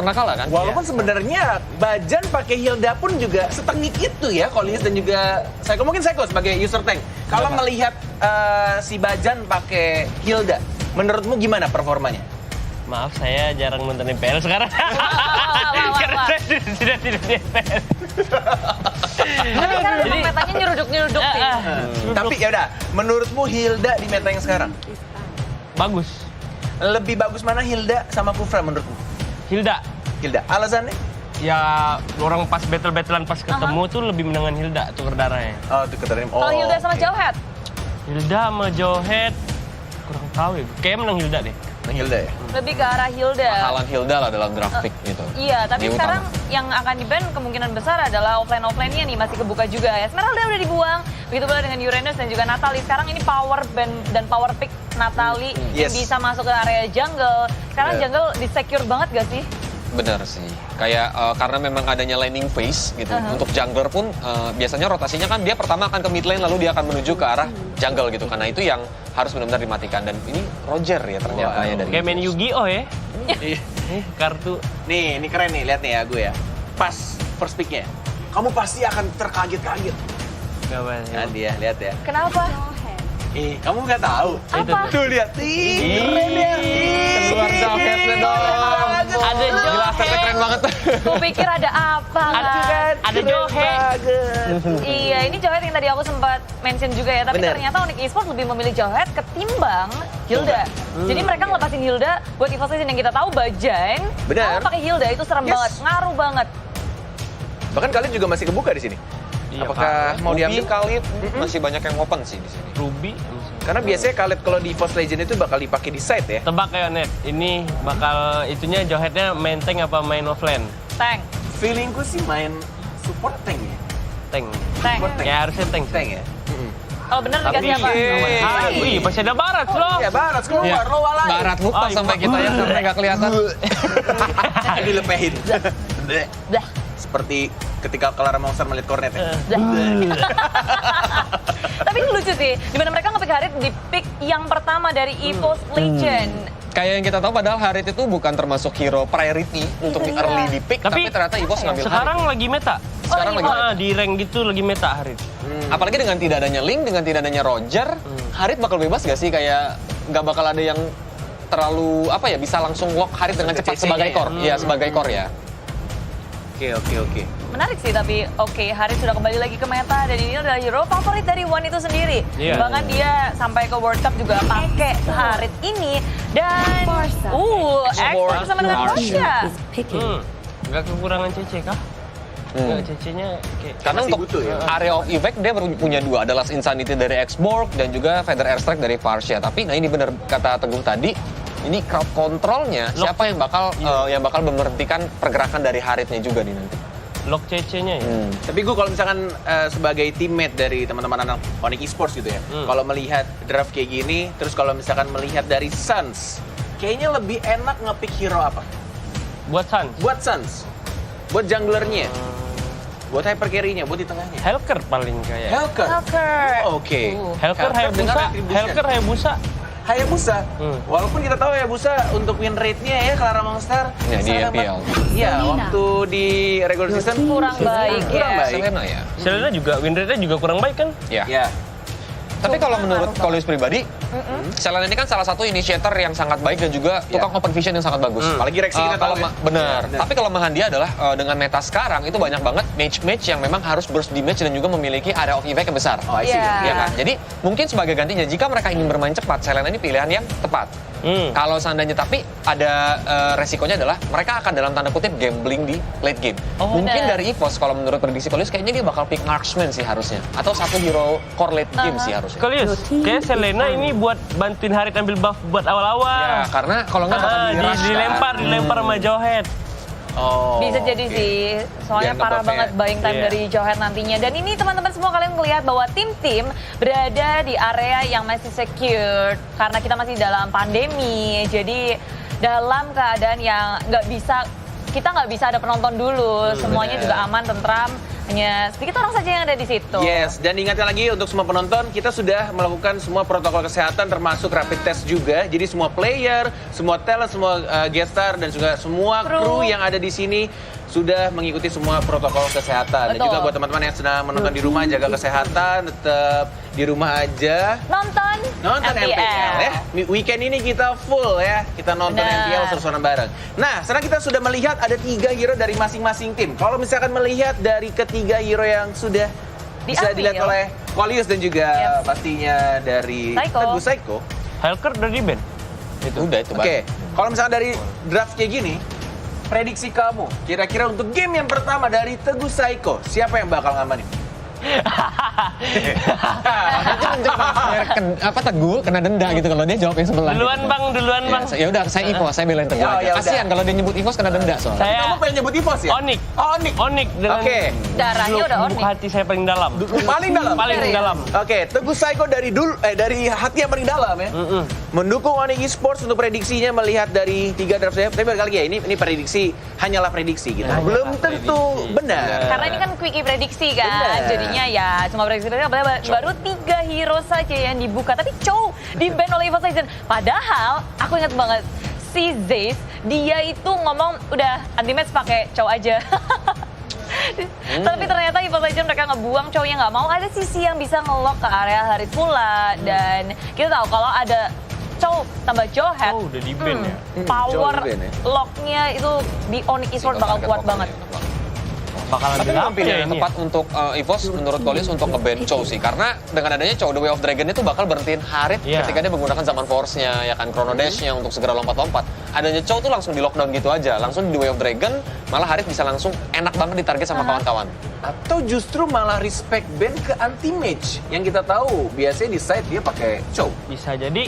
pernah kalah kan? Walaupun sebenarnya Bajan pakai Hilda pun juga setengik itu ya, Kolis dan juga Saiko. Mungkin Saiko sebagai user tank. Kalau melihat si Bajan pakai Hilda, menurutmu gimana performanya? Maaf, saya jarang nonton MPL sekarang. Karena saya sudah tidak di MPL. Tapi sekarang memang metanya nyeruduk-nyeruduk sih. Tapi ya udah, menurutmu Hilda di meta yang sekarang Bagus. lebih bagus mana, Hilda sama Kufra menurutmu? Hilda. Hilda, alasannya? Ya, orang pas battle-battlean pas ketemu tuh lebih menangan Hilda tukar darahnya. Oh, itu keterim. Kalau Hilda sama Jauhead? Hilda sama Jauhead kurang tahu ya. Kayaknya menang Hilda deh. Hilda ya? Lebih ke arah Hilda. Kalah Hilda lah dalam draft pick gitu. Iya, tapi Dia sekarang utama. yang akan di-ban kemungkinan besar adalah offline-offline-nya nih masih kebuka juga ya. Esmeralda udah dibuang, begitu pula dengan Uranus dan juga Natalie. Sekarang ini power ban dan power pick Natalie yang Yes. bisa masuk ke area jungle. Sekarang Yeah. jungle di-secure banget gak sih? Benar sih. Kayak karena memang adanya laning phase gitu. Untuk jungler pun biasanya rotasinya kan dia pertama akan ke mid lane lalu dia akan menuju ke arah jungle gitu. Karena itu yang harus benar-benar dimatikan. Dan ini Roger ya ternyata ya dari Kayak main EVOS. Yu-Gi-Oh ya. Iya. Kartu. Nih, ini keren nih, lihat nih ya gue ya. Pas first pick-nya. Kamu pasti akan terkaget-kaget. Gak banyak. Kan dia, lihat ya. Kenapa? Kamu nggak tahu? Apa? Tuh lihat, keren ya. Keluar Jauheadnya dong. Ada Jelasannya keren banget. Gue pikir ada apa kan? Ada Jauhead. Iya, ini Jauhead yang tadi aku sempat mention juga ya. Tapi Bener. ternyata Onyx Esports lebih memilih Jauhead ketimbang Hilda. Jadi mereka ngelepasin Hilda buat EVOS Legends yang kita tahu Bajan. Bener. Kalau pakai Hilda itu serem Yes. banget, ngaruh banget. Bahkan kalian juga masih kebuka di sini. Iya, Apakah mau diambil? Khalid masih banyak yang open sih di sini. Ruby. Karena biasanya Khalid kalau di EVOS Legend itu bakal dipakai di side ya. Tebak ya Net, ini bakal itunya Jauheadnya main tank apa main offlane? Tank, Feelingku sih main support tank ya. Tank. tank. Ya harusnya tank. Tank ya. Kalau bener dikasih apa? Ah, wih, masih ada barat loh. Ya barat keluar, lo walai. Barat lupa Oh, sampai iya. kita ya sampai nggak kelihatan. Dilepehin. Dah. Seperti ketika Clara Monster melihat Cornet ya. Tapi ini lucu sih, dimana mereka nge-pick Harit di pick yang pertama dari EVOS Legend. Kayak yang kita tahu padahal Harit itu bukan termasuk hero priority untuk di Iya. early di pick, tapi ternyata EVOS ngambil Sekarang Harit. lagi meta. Sekarang lagi Ah, di rank gitu lagi meta Harit. Apalagi dengan tidak adanya Link, dengan tidak adanya Roger, Harit bakal bebas gak sih? Kayak nggak bakal ada yang terlalu apa ya bisa langsung walk Harit dengan cepat CC-nya sebagai ya? core. Iya, sebagai core ya. Oke. Menarik sih, tapi oke, Harit sudah kembali lagi ke meta dan ini adalah hero favorit dari One itu sendiri. Iya. Bahkan dia sampai ke World Cup juga pakai Harit ini dan X bersama dengan Porsche. Nggak kekurangan CC kah? Nggak, CC-nya kayak... Karena Masih untuk butuh ya? area of effect dia baru punya dua, ada Last Insanity dari X-Borg dan juga Feather Airstrike dari Parsia. Tapi nah ini benar kata Teguh tadi, ini crowd controlnya siapa yang bakal memberhentikan pergerakan dari Haritnya juga nih nanti. Lock CC-nya ya? Tapi gue kalau misalkan sebagai teammate dari teman-teman anak Onyx Esports gitu ya, kalau melihat draft kayak gini, terus kalau misalkan melihat dari Suns, kayaknya lebih enak nge-pick hero apa? Buat Suns. Buat Suns, buat junglernya, buat hyper carry-nya, buat di tengahnya. Helker paling kayak. Helker. Helker. Oke. Helker dengan Hayabusa. retribution. Helker Hayabusa. Hayabusa. Walaupun kita tahu Hayabusa untuk win rate-nya ya Clara Monster. Ya, di sangat- MPL. Iya, waktu di regular season Kurang baik kurang ya. baik. Selena ya. Selena juga win rate-nya juga kurang baik kan? Ya. Ya. Tapi kalau menurut Kolis pribadi, Selena ini kan salah satu initiator yang sangat baik dan juga tukang open vision yang sangat bagus. Apalagi Rexy kita kalau tahu ya. benar. Benar. Tapi kalau Mahandia adalah dengan meta sekarang itu banyak banget match-match yang memang harus burst damage dan juga memiliki area of effect yang besar. Oh, I see. Iya. Iya kan? Jadi mungkin sebagai gantinya jika mereka ingin bermain cepat, Selena ini pilihan yang tepat. Kalau seandainya tapi ada resikonya adalah mereka akan dalam tanda kutip gambling di late game. Mungkin benar. dari EVOS kalau menurut prediksi Kolis kayaknya dia bakal pick marksman sih harusnya atau satu hero core late game sih harusnya. Kalius, kayak Selena ini buat bantuin Harit ambil buff buat Ya, awal-awal. karena kalau nggak bakal di-rush kan. dilempar sama Jauhead. Oh. Bisa jadi oke. sih, soalnya Biar parah ngebuff banget ya. buying time Iya. dari Jauhead nantinya. Dan ini teman-teman semua kalian melihat bahwa tim-tim berada di area yang masih secure karena kita masih dalam pandemi. Jadi dalam keadaan yang kita nggak bisa ada penonton dulu, semuanya juga aman, tentram. hanya sedikit orang saja yang ada di situ. Yes, dan ingatkan lagi untuk semua penonton, kita sudah melakukan semua protokol kesehatan termasuk rapid test juga. Jadi semua player, semua talent, semua guest star dan juga semua kru yang ada di sini sudah mengikuti semua protokol kesehatan. Dan Betul. juga buat teman-teman yang sedang menonton di rumah, jaga kesehatan, tetap di rumah aja. Nonton MPL ya. Weekend ini kita full ya. Kita nonton Benar. MPL seru-seruan bareng. Nah, sekarang kita sudah melihat ada 3 hero dari masing-masing tim. Kalau misalkan melihat dari ketiga hero yang sudah bisa Diambil. dilihat oleh Kolius dan juga Yes. pastinya dari Psycho. Teguh Psycho. Helker udah di band. Udah itu Oke, kalau misalkan dari draft kayak gini, prediksi kamu kira-kira untuk game yang pertama dari Teguh Psycho, siapa yang bakal ngamanin? Teguh kena denda gitu kalau dia jawab yang sebelah. Duluan bang, duluan bang. Ya udah, saya Ivos, saya belain Teguh. Ya, ya aja. Kasihan udah. kalau dia nyebut Ivos kena denda soalnya. Saya Kamu pengen nyebut Evos ya? Onyx. Oh, Onyx. Onyx dengan Oke. Darahnya udah lubuk Onyx. hati saya paling dalam. Paling dalam. Paling Serius? dalam. Oke, Teguh Psycho dari hati yang paling dalam ya. Mendukung Onyx Esports untuk prediksinya melihat dari 3 draft saya. Tapi balik lagi ya, ini prediksi, hanyalah prediksi gitu. Belum tentu benar. Karena ini kan quickie prediksi kan, Benar. jadinya ya cuma prediksi baru 3 hero saja yang dibuka. Tapi Chow di-ban oleh Evil Legend. Padahal aku ingat banget si Zace, dia itu ngomong udah anti match pakai Chow aja. Tapi ternyata Evil Legend mereka ngebuang Chow-nya nggak mau. Ada sisi yang bisa nge-lock ke area Harit pula. Dan kita tahu kalau ada Chow tambah Johat, Oh, udah di-ban ya. power Chow di-ban ya. lock-nya itu di Onyx Esports bakal kuat banget. Bakalan Tapi memang berapa pilihan ya yang ini? tepat untuk Evos menurut Kolius untuk nge-ban Chow sih. Karena dengan adanya Chow, The Way of Dragon itu bakal berhentiin Harit Iya. ketika dia menggunakan zaman Force-nya, ya kan, Chrono Dash-nya untuk segera lompat-lompat. Adanya Chow tuh langsung di lockdown gitu aja. Langsung di The Way of Dragon, malah Harit bisa langsung enak banget ditarget sama kawan-kawan. Atau justru malah respect band ke anti mage yang kita tahu biasanya di side dia pakai Chow. Bisa jadi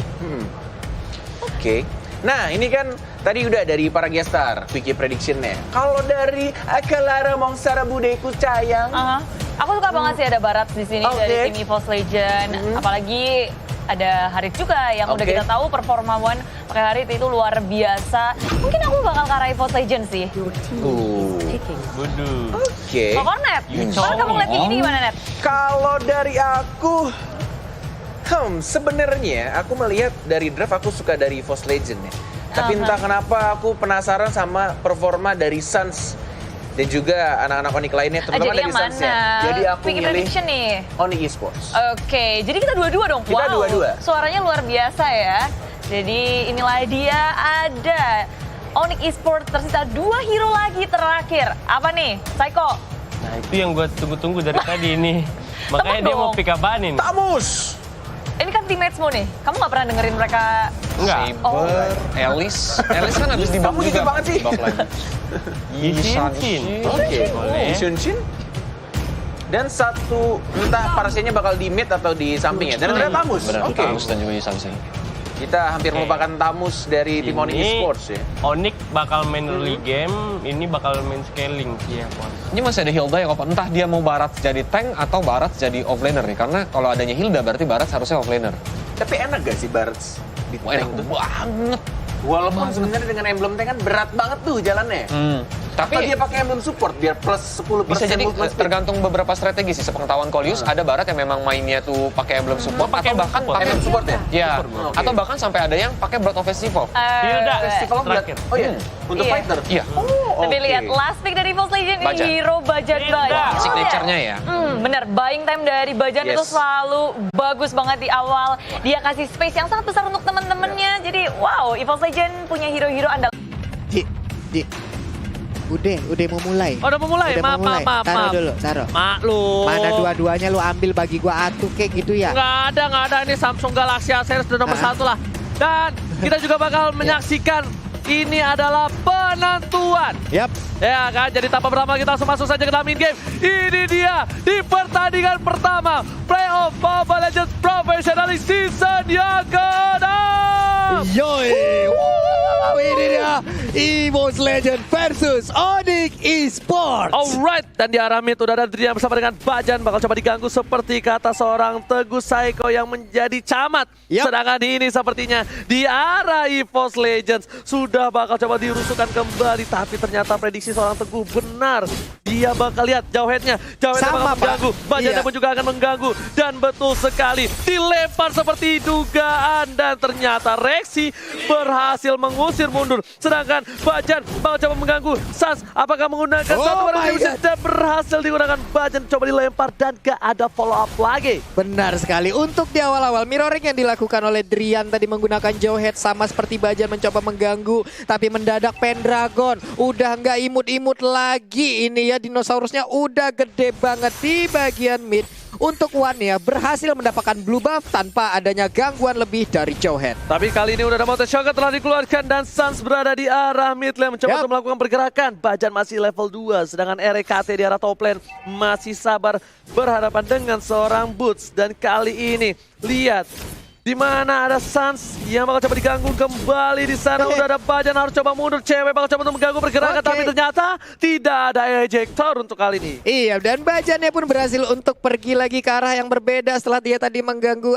Oke. Nah, ini kan tadi udah dari para guest star, quickie prediction-nya. Kalau dari Akalara Mongsara Budeku Cayang, Aku suka banget sih ada Barat di sini Oke. dari tim Evos Legend. Apalagi ada Harit juga yang udah Oke. kita tahu performa One pakai Harit itu luar biasa. Mungkin aku bakal ke arah Evos Legend sih. bodoh. Oke. Kok Net? Kalau kamu ngeliat kayak gini gimana Net? Kalau dari aku, sebenarnya aku melihat dari draft aku suka dari Force Legend ya. Tapi entah kenapa aku penasaran sama performa dari Suns dan juga anak-anak Onyx lainnya, terutama Jadi dari yang Suns mana? ya. Jadi aku Quickie milih prediction nih. Onyx Esports. Oke, jadi kita dua-dua dong. Kita Wow, dua-dua. Suaranya luar biasa ya. Jadi inilah dia ada Onyx Esports tersisa 2 hero lagi terakhir. Apa nih? Psycho. Nah itu yang gue tunggu-tunggu dari tadi ini. Makanya Tebak dia mau dong. pick apaan ini? Tamus! Ini kan teammates-mu nih. Kamu nggak pernah dengerin mereka? Enggak. Saber, Alice kan habis di Kamu gitu banget sih. Yishin. Oke. Boleh. Shunshin. Dan satu, entah parasinya bakal di mid atau di samping ya. Dan ada Tamus. Benar, Oke. Tamus dan juga Yusamsi. Kita hampir melupakan Tamus dari tim Onyx Ini Esports ya. Onyx bakal main early game, ini bakal main scaling sih ya, Pon. Ini masih ada Hilda ya, Kopa. Entah dia mau Barat jadi tank atau Barat jadi offlaner nih. Karena kalau adanya Hilda berarti Barat harusnya offlaner. Tapi enak gak sih Barats di Wah, enak tank tuh? banget. Walaupun sebenarnya dengan emblem tank kan berat banget tuh jalannya. Atau Tapi dia pakai emblem support biar plus 10% bisa jadi movement speed. tergantung beberapa strategi sih. Sepengetahuan Kolius, ada Barat yang memang mainnya tuh pakai emblem support pakai atau bahkan support. pakai Emblem support ya? Ya, Oke. atau bahkan sampai ada yang pakai Blood of Festival. Hilda. Festival of Blood. Terakhir. Oh iya, untuk Iya. fighter. Iya. Oh, Tapi oke. lihat last pick dari Evos Legend ini Bajan. hero Bajan Hilda. banget. Signature-nya ya. Bener, buying time dari Bajan Yes. itu selalu bagus banget di awal. Dia kasih space yang sangat besar untuk temen-temennya. Jadi wow, Evos Legend punya hero-hero andal. Di. Udah mau mulai. Oh, udah mau mulai? Udah mau mulai. Taruh dulu, taruh. Maklum. Mana dua-duanya lu ambil bagi gua atuh kayak gitu ya? Nggak ada. Ini Samsung Galaxy A series udah nomor 1 lah. Dan kita juga bakal menyaksikan ini adalah penentuan. Yap. Ya kan, jadi tanpa berlama kita langsung masuk saja ke dalam in-game. Ini dia di pertandingan pertama Playoff Mobile Legends Professional Season yang ke-6. Yoi. wow, ini dia EVOS Legend versus Onyx Esports. Alright, dan di arah mid udah ada Drian bersama dengan Bajan. Bakal coba diganggu seperti kata seorang Teguh Saiko yang menjadi camat. Yap. Sedangkan ini sepertinya di arah EVOS Legends sudah bakal coba dirusukan kembali. Tapi ternyata prediksi seorang Teguh benar. Dia bakal lihat Jauheadnya. Jauheadnya Sama, bakal mengganggu. Pak. Bajannya Iya. pun juga akan mengganggu. Dan betul sekali, dilempar seperti dugaan. Dan ternyata Rexy berhasil mengusir mundur. Sedangkan Bajan bakal coba mengganggu. Sans apakah menggunakan Oh satu my barang God. dan berhasil digunakan. Bajan coba dilempar dan gak ada follow up lagi. Benar sekali. Untuk di awal-awal mirroring yang dilakukan oleh Drian tadi menggunakan Jauhead sama seperti Bajan mencoba mengganggu. Tapi mendadak Pendragon udah nggak imut-imut lagi. Ini ya dinosaurusnya udah gede banget di bagian mid. Untuk Wania berhasil mendapatkan blue buff tanpa adanya gangguan lebih dari Jauhead. Tapi kali ini udah ada Mountain Shocker telah dikeluarkan dan Sans berada di arah mid lane mencoba Yap. untuk melakukan pergerakan. Bajan masih level 2 sedangkan RKT di arah top lane masih sabar berhadapan dengan seorang Boots. Dan kali ini lihat di mana ada Sans yang bakal coba diganggu kembali di sana. Udah ada Bajan harus coba mundur. Cewek bakal coba untuk mengganggu pergerakan Oke. tapi ternyata tidak ada ejector untuk kali ini. Iya, dan Bajannya pun berhasil untuk pergi lagi ke arah yang berbeda setelah dia tadi mengganggu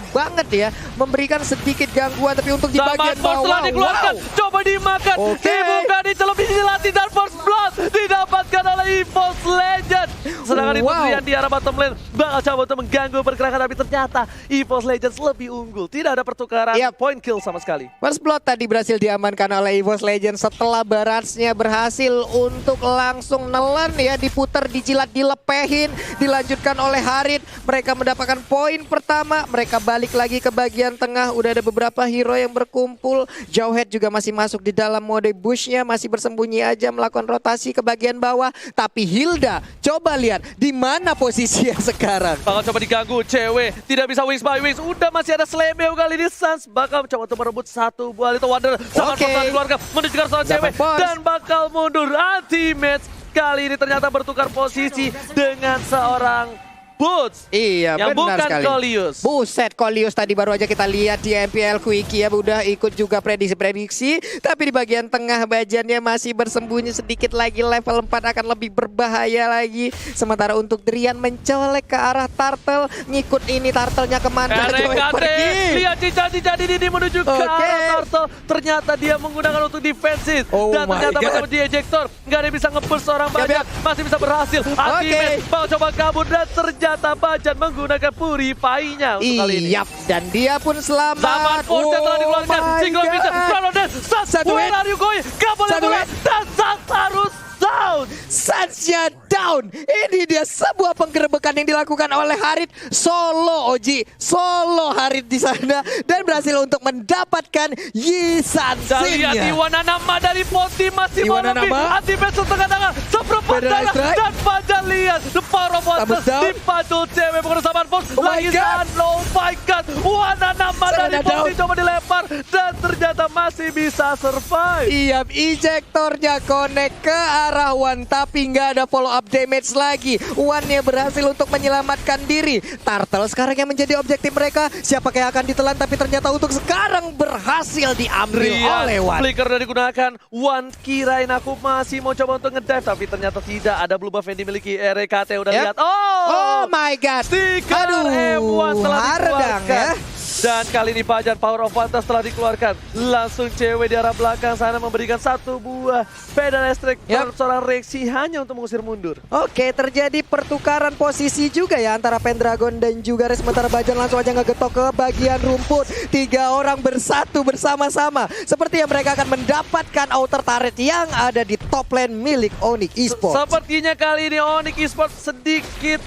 banget ya, memberikan sedikit gangguan tapi untuk di Zaman bagian Force bawah. telah dikeluarkan, coba dimakan, Oke. dibuka, dicelup, dilatih dan Force Blast didapatkan oleh EVOS Legend. Sedangkan itu Wow. Drian di arah bottom lane bakal coba untuk mengganggu pergerakan tapi ternyata EVOS Legends lebih unggul. Tidak ada pertukaran Yap. point kill sama sekali. First blood tadi berhasil diamankan oleh EVOS Legends setelah Barasnya berhasil untuk langsung nelen ya, diputer, dijilat, dilepehin, dilanjutkan oleh Harit. Mereka mendapatkan poin pertama, mereka balik lagi ke bagian tengah, udah ada beberapa hero yang berkumpul. Jauhead juga masih masuk di dalam mode bushnya, masih bersembunyi aja melakukan rotasi ke bagian bawah. Tapi Hilda, coba lihat di mana posisinya sekarang. Bakal coba diganggu, cewek tidak bisa wings by wings. Udah masih ada Slameo kali ini. Sans bakal coba untuk merebut satu buah Little Wonder. Sama Oke. keluarga menuju ke seorang Dapat cewek force. dan bakal mundur. Anti-match kali ini ternyata bertukar posisi dengan seorang Boots. Iya, yang benar bukan sekali. Kolius. Buset, Kolius tadi baru aja kita lihat di MPL Quickie ya, udah ikut juga prediksi-prediksi. Tapi di bagian tengah Bajannya masih bersembunyi sedikit lagi, level 4 akan lebih berbahaya lagi. Sementara untuk Drian mencolek ke arah Turtle, ngikut ini Turtle-nya kemana? Joey RKT, lihat cica-cica ini menuju ke Oke. arah Turtle. Ternyata dia menggunakan untuk defensif. Oh dan my ternyata God. macam di ejector. Nggak ada yang bisa nge-burst seorang Yap, Bajan. yap. Masih bisa berhasil. Ultimate, mau coba kabur dan ternyata Bajan menggunakan Purify-nya untuk kali ini. Iya, dan dia pun selamat. Zaman Force yang telah dikeluarkan. my Single God. Vision, Chronoden, Sans, Satu where hit. are you going? Gak boleh Satu pulang. hit. Dan Sans harus down. Sansnya down. Ini dia sebuah penggerebekan yang dilakukan oleh Harit. Solo Oji, solo Harit di sana dan berhasil untuk mendapatkan Yisan Dan lihat Sin-nya. Iwananama dari Poti masih mau lebih. Iwananama. Anti-match setengah tangan. Seperempat Federal tangan. strike. Dan Bajan lihat. The power of water. Thumbs down. Dipantul cewek pengguna saban Force. Oh my Lagi God. San. Oh my God. Iwananama dari Serena Poti down. coba dilempar. Dan ternyata masih bisa survive. Iya, ejektornya connect ke arah Wan, tapi nggak ada follow up damage lagi. Wan-nya berhasil untuk menyelamatkan diri. Turtle sekarang yang menjadi objektif mereka. Siapa yang akan ditelan, tapi ternyata untuk sekarang berhasil diambil oleh Drian, Wan. flicker udah digunakan. Wan kirain aku masih mau coba untuk ngedive. Tapi ternyata tidak. Ada blue buff yang dimiliki RKT. Udah Yep. lihat. Oh! Oh my God. Stiker M1 telah hardang dikeluarkan. ya. Dan kali ini Bajan Power of Fantas telah dikeluarkan. Langsung cewek di arah belakang sana memberikan satu buah pedal listrik Yap. seorang Rexy hanya untuk mengusir mundur. Oke, terjadi pertukaran posisi juga ya antara Pendragon dan juga Res. Sementara Bajan langsung aja ngegetok ke bagian rumput. 3 orang bersatu bersama-sama. Seperti yang mereka akan mendapatkan outer turret yang ada di top lane milik Onyx Esports. Sepertinya kali ini Onyx Esports sedikit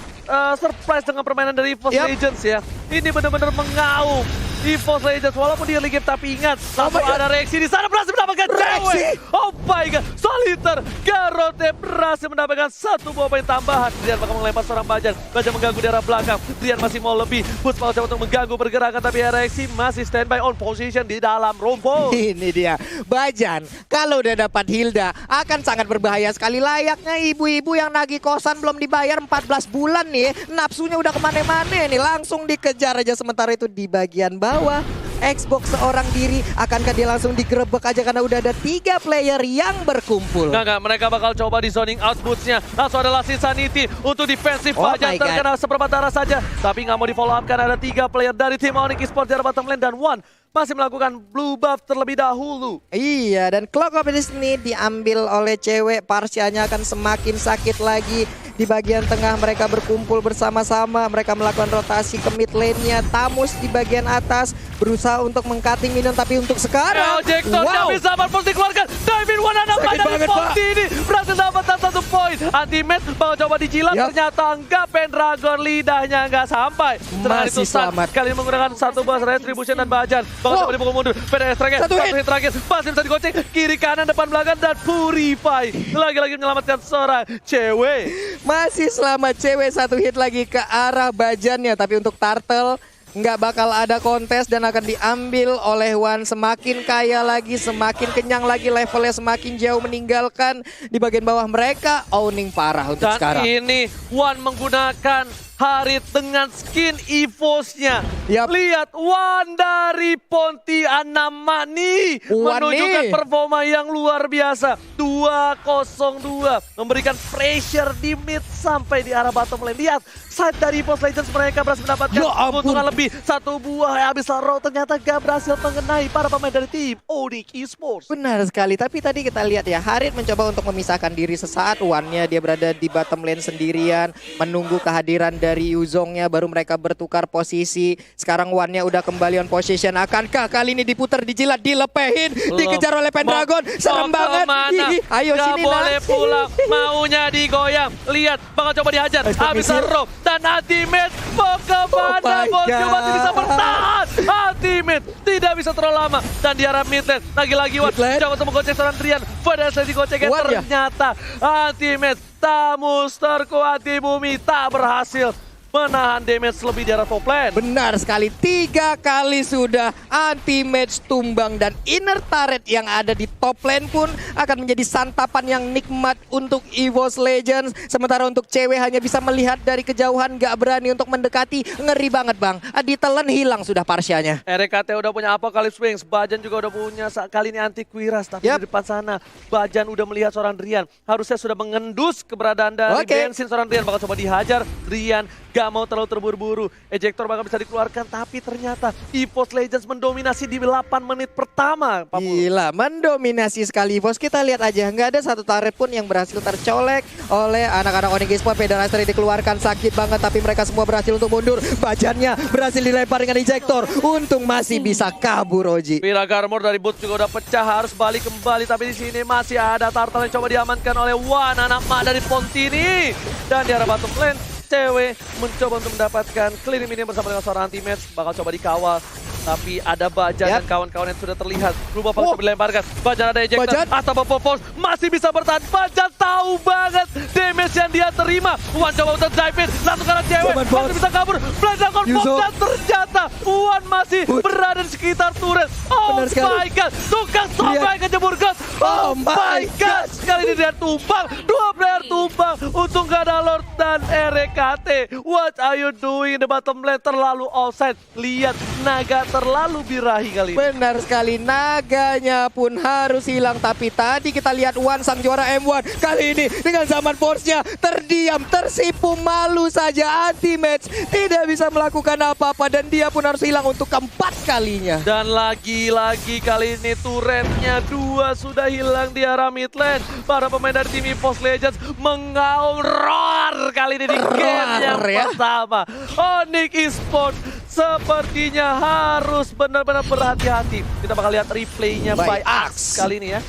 surprise dengan permainan dari EVOS Yap. Legends ya. Ini benar-benar mengaum. EVOS Legends walaupun dia ligip tapi ingat langsung my God. ada Rexy di sana berhasil mendapatkan Rexy. cewek. Oh my God, Soliter Garote berhasil mendapatkan satu buah poin tambahan. Drian bakal melempar seorang Bajan. Bajan mengganggu di arah belakang. Drian masih mau lebih. Boots mau coba untuk mengganggu pergerakan tapi Rexy masih standby on position di dalam rumput. Ini dia, Bajan kalau udah dapat Hilda akan sangat berbahaya sekali. Layaknya ibu-ibu yang nagih kosan belum dibayar 14 bulan nih. Nafsunya udah kemana-mana nih, langsung dikejar aja. Sementara itu di bagian bawah Xbox seorang diri. Akankah dia langsung digerebek aja karena udah ada 3 player yang berkumpul? Enggak, mereka bakal coba di zoning out boots-nya. Langsung ada Lassie Sanity untuk defensif Oh Fajan my God. terkena seperempat darah saja. Tapi nggak mau di follow up karena ada 3 player dari tim Onyx Esports di arah bottom lane dan One masih melakukan blue buff terlebih dahulu. Iya, dan clock of this ini diambil oleh cewek. Parsianya akan semakin sakit lagi. Di bagian tengah mereka berkumpul bersama-sama. Mereka melakukan rotasi ke mid lane-nya. Tamus di bagian atas berusaha untuk meng-cutting minion, tapi untuk sekarang, Jackson nggak bisa berpos dikeluarkan. David Wanana Sakit dari banget, Fonti ini berhasil dapatkan 1 poin. Ultimate mau coba dijilat, Yap. ternyata enggak. Pendragon lidahnya enggak sampai. Setelah Masih itu Sun selamat. kali ini menggunakan 1 buah retribution dan Bajan. Bakal coba dipukul mundur. PDS terakhir, Satu hit. hit terakhir. Masih bisa digoceng kiri kanan depan belakang dan Purify lagi-lagi menyelamatkan seorang cewek. masih selamat cewek. 1 hit lagi ke arah Bajannya, tapi untuk Turtle nggak bakal ada kontes dan akan diambil oleh One. Semakin kaya lagi, semakin kenyang lagi, levelnya semakin jauh meninggalkan. Di bagian bawah mereka owning parah untuk Dan sekarang. ini One menggunakan Harit dengan skin EVOS-nya. Yap. Lihat One dari Pontianamani One menunjukkan nih. performa yang luar biasa. 2-0-2 memberikan pressure di mid sampai di arah bottom lane. Lihat side dari EVOS Legends mereka berhasil mendapatkan Ya ampun. keuntungan lebih. 1 buah habis row ternyata gak berhasil mengenai para pemain dari tim Onyx Esports. Benar sekali, tapi tadi kita lihat ya, Harit mencoba untuk memisahkan diri sesaat. One-nya dia berada di bottom lane sendirian, menunggu kehadiran dari Yuzongnya, baru mereka bertukar posisi. Sekarang One-nya udah kembali on position. Akankah kali ini diputar, dijilat, dilepehin, dikejar oleh Pendragon? Serem banget. Hihi, ayo Gak sini boleh nak. pulang, maunya digoyang. Lihat, bakal coba dihajar. Habis Misir. row dan ultimate mau kemana? my Bosku God. masih bisa bertahan. Ultimate tidak bisa terlalu lama. Dan di arah mid lane, lagi-lagi Wan Mid lane. coba untuk menggocek seorang Trian. Pada saat digoceknya Wan ya? ternyata ultimate Tamus terkuat di bumi tak berhasil menahan damage lebih di arah top lane. Benar sekali, 3 kali sudah anti-match tumbang dan inner turret yang ada di top lane pun akan menjadi santapan yang nikmat untuk EVOS Legends. Sementara untuk cewek hanya bisa melihat dari kejauhan, gak berani untuk mendekati. Ngeri banget bang, ditelan hilang sudah Parsianya. RKT udah punya Apocalypse Wings, Bajan juga udah punya kali ini anti Quiras, tapi Yap. di depan sana Bajan udah melihat seorang Rian, harusnya sudah mengendus keberadaan dari Oke. bensin seorang Rian, bakal coba dihajar. Rian gak mau terlalu terburu-buru, ejector bakal bisa dikeluarkan, tapi ternyata EVOS Legends mendominasi di 8 menit pertama. Gila, mendominasi sekali EVOS. Kita lihat aja, nggak ada satu turret pun yang berhasil tercolek oleh anak-anak Onyx Esports. Pederaster dikeluarkan, sakit banget, tapi mereka semua berhasil untuk mundur. Bajannya berhasil dilempar dengan ejector. Untung masih bisa kabur Oji. Viraga Armor dari Boots juga udah pecah, harus balik kembali, tapi di sini masih ada Turtle yang coba diamankan oleh Wan, anak mak dari Pontini. Dan di arah bottom lane, cewek mencoba untuk mendapatkan clearing minion bersama dengan seorang anti-match, bakal coba dikawal. Tapi ada Bajan dan kawan-kawan yang sudah terlihat. Berubah bakal coba dilemparkan. Bajan ada ejector. Bajan. Astaba Popos masih bisa bertahan. Bajan tahu banget damage yang dia terima. Wan coba untuk dive in. Langsung karena cewek. Coba, Bos. Masih bisa kabur. Blazakon Pop Yuzo. dan ternyata Wan masih berada di sekitar turret. Oh Benar sekali. my god. Tukang sampai ke jemur gas. Oh my god. Sekali ini dia tumbang. 2 player tumbang. Untung gak ada Lord dan RKT. What are you doing? The bottom lane terlalu offside. Lihat naga terlalu birahi kali ini. Benar sekali, naganya pun harus hilang. Tapi tadi kita lihat Wan sang juara M1. Kali ini dengan zaman force-nya terdiam, tersipu, malu saja. Anti-match tidak bisa melakukan apa-apa dan dia pun harus hilang untuk keempat kalinya. Dan lagi-lagi kali ini turretnya 2 sudah hilang di arah mid lane. Para pemain dari tim EVOS Legends mengaum roar kali ini di game yang ya. pertama. Onyx Esports sepertinya harus benar-benar berhati-hati. Kita bakal lihat replaynya By by Axe kali ini ya.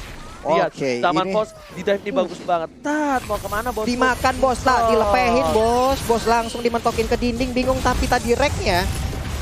Lihat, Oke, Taman ini- Pos di dive ini bagus banget. Tat, mau kemana bos? Dimakan bos, tak dilepehin bos. Bos langsung dimentokin ke dinding, bingung. Tapi tadi reknya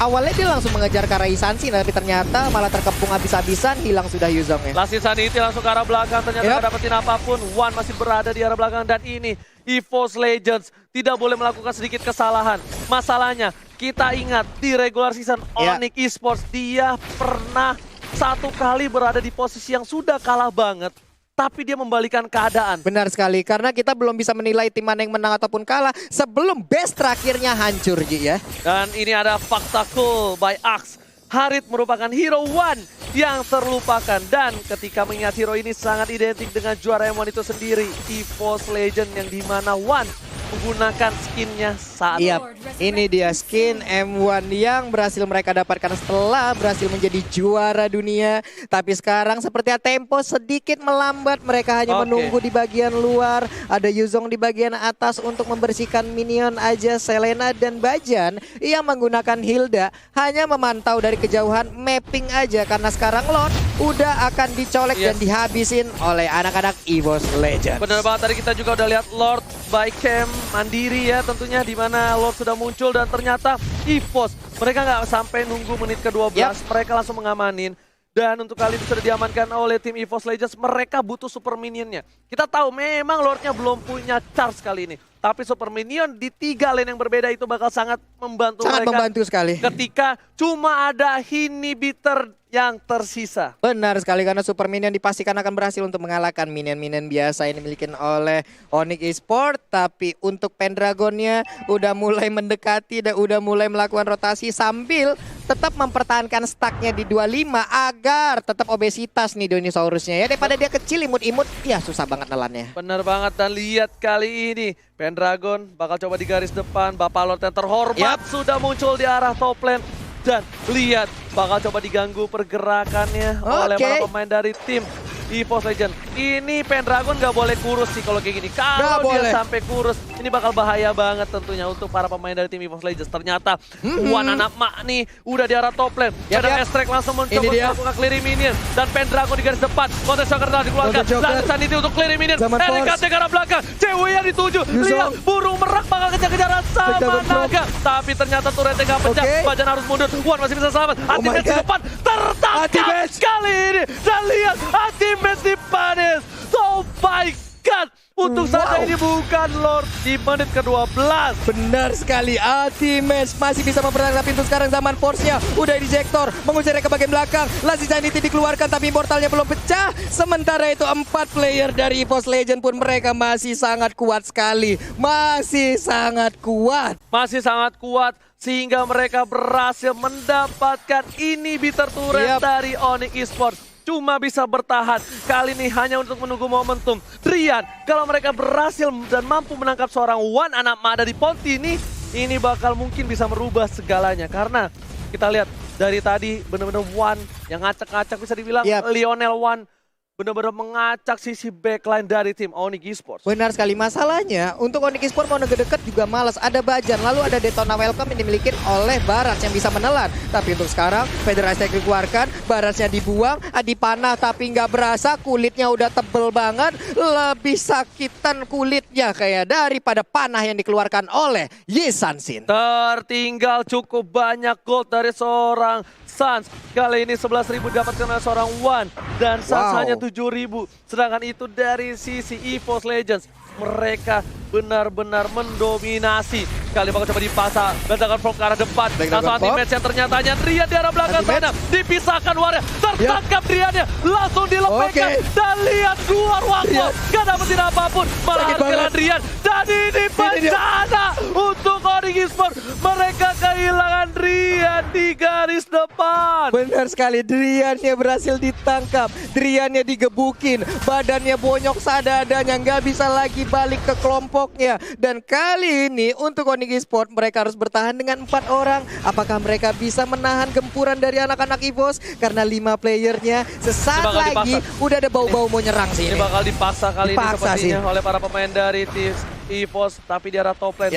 awalnya dia langsung mengejar ke arah Isansi, tapi ternyata malah terkepung habis-habisan, hilang sudah Yuzongnya. Lassie Sanity langsung ke arah belakang, ternyata Yap. nggak dapetin apapun. Wan masih berada di arah belakang dan ini EVOS Legends tidak boleh melakukan sedikit kesalahan. Masalahnya kita ingat di regular season Ya. Onyx Esports dia pernah 1 kali berada di posisi yang sudah kalah banget, tapi dia membalikan keadaan. Benar sekali, karena kita belum bisa menilai tim mana yang menang ataupun kalah sebelum base terakhirnya hancur, Ji ya. Dan ini ada fakta cool by Axe. Harit merupakan hero one yang terlupakan. Dan ketika mengingat hero ini sangat identik dengan juara M1 itu sendiri, EVOS Legend, yang dimana One menggunakan skinnya saat Iya, ini dia skin M1 yang berhasil mereka dapatkan setelah berhasil menjadi juara dunia. Tapi sekarang sepertinya tempo sedikit melambat. Mereka hanya menunggu di bagian luar. Ada Yuzong di bagian atas untuk membersihkan minion aja. Selena dan Bajan yang menggunakan Hilda hanya memantau dari kejauhan, mapping aja. Karena sekarang Lord udah akan dicolek dan dihabisin oleh anak-anak EVOS Legends. Bener banget, tadi kita juga udah lihat Lord by Cam mandiri ya tentunya, di mana Lord sudah muncul dan ternyata EVOS mereka nggak sampai nunggu menit ke-12, mereka langsung mengamanin. Dan untuk kali ini sudah diamankan oleh tim EVOS Legends, mereka butuh super minionnya. Kita tahu memang Lordnya belum punya charge kali ini, tapi super minion di 3 lane yang berbeda itu bakal sangat membantu mereka. Sangat membantu sekali. Ketika cuma ada inhibitor yang tersisa. Benar sekali, karena super minion dipastikan akan berhasil untuk mengalahkan minion-minion biasa yang dimiliki oleh Onyx Esports. Tapi untuk Pendragonnya udah mulai mendekati dan udah mulai melakukan rotasi sambil tetap mempertahankan stacknya di 25 agar tetap obesitas nih Dinosaurusnya ya. Daripada dia kecil imut-imut, ya susah banget nelannya. Bener banget, dan lihat kali ini Pendragon bakal coba di garis depan. Bapak Lord yang terhormat sudah muncul di arah top lane. Dan lihat bakal coba diganggu pergerakannya oleh para pemain dari tim EVOS Legends. Ini Pendragon gak boleh kurus sih kalau kayak gini. Kalau dia sampai kurus, ini bakal bahaya banget tentunya untuk para pemain dari tim EVOS Legends. Ternyata Wan anak mak nih udah di arah top lane. Ada Estrek langsung mencoba untuk clearing minion. Dan Pendragon di garis depan. Kontes Shocker telah dikeluarkan. Lalu Sanity untuk clearing minion. RKT ke arah belakang. Cewek yang dituju. Lihat burung merak bakal kejar-kejaran sama naga. Tapi ternyata turretnya gak pecah. Bajan harus mundur. Wan masih bisa selamat. Ultimate di depan tertangkap kali ini. Dan lihat Ultimate di panis. Oh my god. Untuk saja ini bukan Lord di menit ke-12. Benar sekali, Ultimate masih bisa mempertahankan pintu sekarang. Zaman Force-nya udah dijektor, mengusirnya ke bagian belakang. Lazi Sanity dikeluarkan tapi portalnya belum pecah. Sementara itu 4 player dari EVOS Legends pun mereka masih sangat kuat sekali. Masih sangat kuat. Masih sangat kuat sehingga mereka berhasil mendapatkan inhibitor turret dari Onyx Esports. Cuma bisa bertahan, kali ini hanya untuk menunggu momentum. Drian, kalau mereka berhasil dan mampu menangkap seorang Wan anak Mada di Ponti ini bakal mungkin bisa merubah segalanya. Karena kita lihat dari tadi benar-benar Wan yang ngacak-ngacak, bisa dibilang Lionel Wan benar-benar mengacak sisi backline dari tim Onyx Esports. Benar sekali, masalahnya untuk Onyx Esports mau deket-deket juga malas. Ada Bajan, lalu ada Detona Welcome yang dimiliki oleh Barats yang bisa menelan. Tapi untuk sekarang Federasi dikeluarkan, Baratsnya dibuang, dipanah tapi nggak berasa, kulitnya udah tebel banget. Lebih sakitan kulitnya kayak daripada panah yang dikeluarkan oleh Yi Sansin. Tertinggal cukup banyak gold dari seorang Suns. Kali ini 11.000 didapatkan oleh seorang Wan. Dan Suns hanya 7.000. Sedangkan itu dari sisi EVOS Legends. Mereka benar-benar mendominasi. Kali bakal coba dipasang. Gantakan from ke arah depan. Langsung anti-match yang ternyata hanya Drian di arah belakang sana. Dipisahkan Warrior. Tertangkap Driannya. Langsung dilepaskan. Dan lihat keluar waktu. Gak dapetin apapun. Malah harus Drian. Dan ini bencana untuk Onyx Esports. Mereka kehilangan Drian di garis depan. Benar sekali, Driannya berhasil ditangkap. Driannya digebukin. Badannya bonyok sadadanya. Nggak bisa lagi balik ke kelompoknya. Dan kali ini untuk Onyx Esports mereka harus bertahan dengan 4 orang. Apakah mereka bisa menahan gempuran dari anak-anak EVOS? Karena 5 playernya sesaat lagi udah ada bau-bau mau nyerang sih. Ini bakal dipaksa kali ini sepertinya oleh para pemain dari tim EVOS. Tapi di arah top lane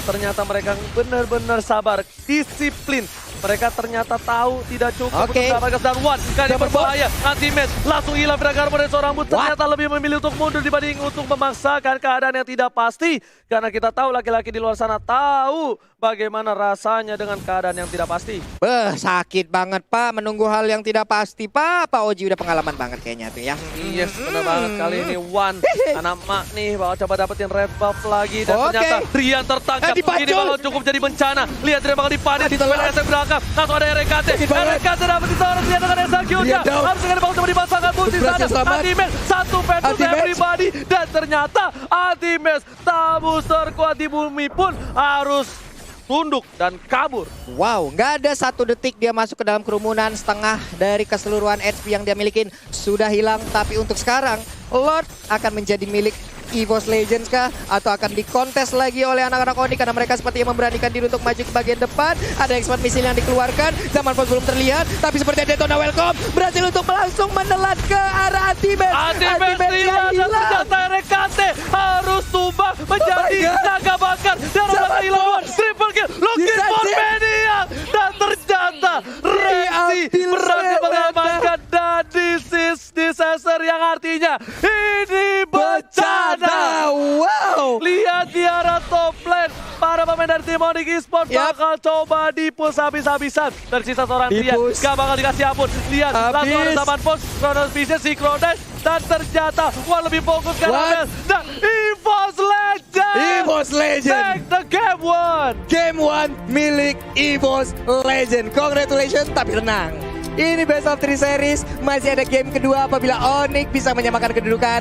ternyata mereka benar-benar sabar, disiplin. Mereka ternyata tahu tidak cukup untuk mendapatkan dan Wan kali berbahaya. Anti-match langsung hilang Dragar pada seorang but. Ternyata lebih memilih untuk mundur dibanding untuk memaksakan keadaan yang tidak pasti. Karena kita tahu laki-laki di luar sana tahu bagaimana rasanya dengan keadaan yang tidak pasti. Sakit banget Pak menunggu hal yang tidak pasti Pak. Pak Oji udah pengalaman banget kayaknya tuh ya. Yes, benar banget. Kali ini Wan anak mak nih bakal coba dapetin red buff lagi. Dan ternyata Drian tertangkap. Ini bakal cukup jadi bencana. Lihat Drian bakal dipanik. SM belakang. Langsung ada RKT. RKT dapat ditorong Drian dengan Execution. Harus dengan bakal coba dipasangkan pun di sana. Ultimate satu pentus everybody. Dan ternyata Ultimate tabus terkuat di bumi pun harus tunduk dan kabur. Wow, nggak ada 1 detik dia masuk ke dalam kerumunan, setengah dari keseluruhan HP yang dia milikin sudah hilang. Tapi untuk sekarang, Lord akan menjadi milik EVOS Legends kah? Atau akan dikontes lagi oleh anak-anak Onyx karena mereka sepertinya memberanikan diri untuk maju ke bagian depan. Ada expert missile yang dikeluarkan, Zaman Force belum terlihat, tapi seperti Daytona Welcome berhasil untuk langsung menelan ke arah Anti-Mage. Anti-Mage yang tidak, dan ternyata RKT harus tumbang menjadi naga bakar. Dan orang hilang, triple kill, looking for Maniac. Dan ternyata Rexy berhasil mengamankan, dan this is disaster yang artinya ini bencana. Wow. Lihat di arah top lane, para pemain dari tim Onyx Esports bakal coba dipus habis-habisan. Tersisa seorang Trian, Dipus. gak bakal dikasih ampun. Lihat, langsung ada Habis. Zaman Force, Chronos Vision, Synchronous, dan ternyata lebih fokus ke Ravel. Dan EVOS Legends EVOS Legends. take the game 1. Game 1 milik EVOS Legend. Congratulations, tapi tenang. Ini best of 3 series, masih ada game kedua apabila Onyx bisa menyamakan kedudukan.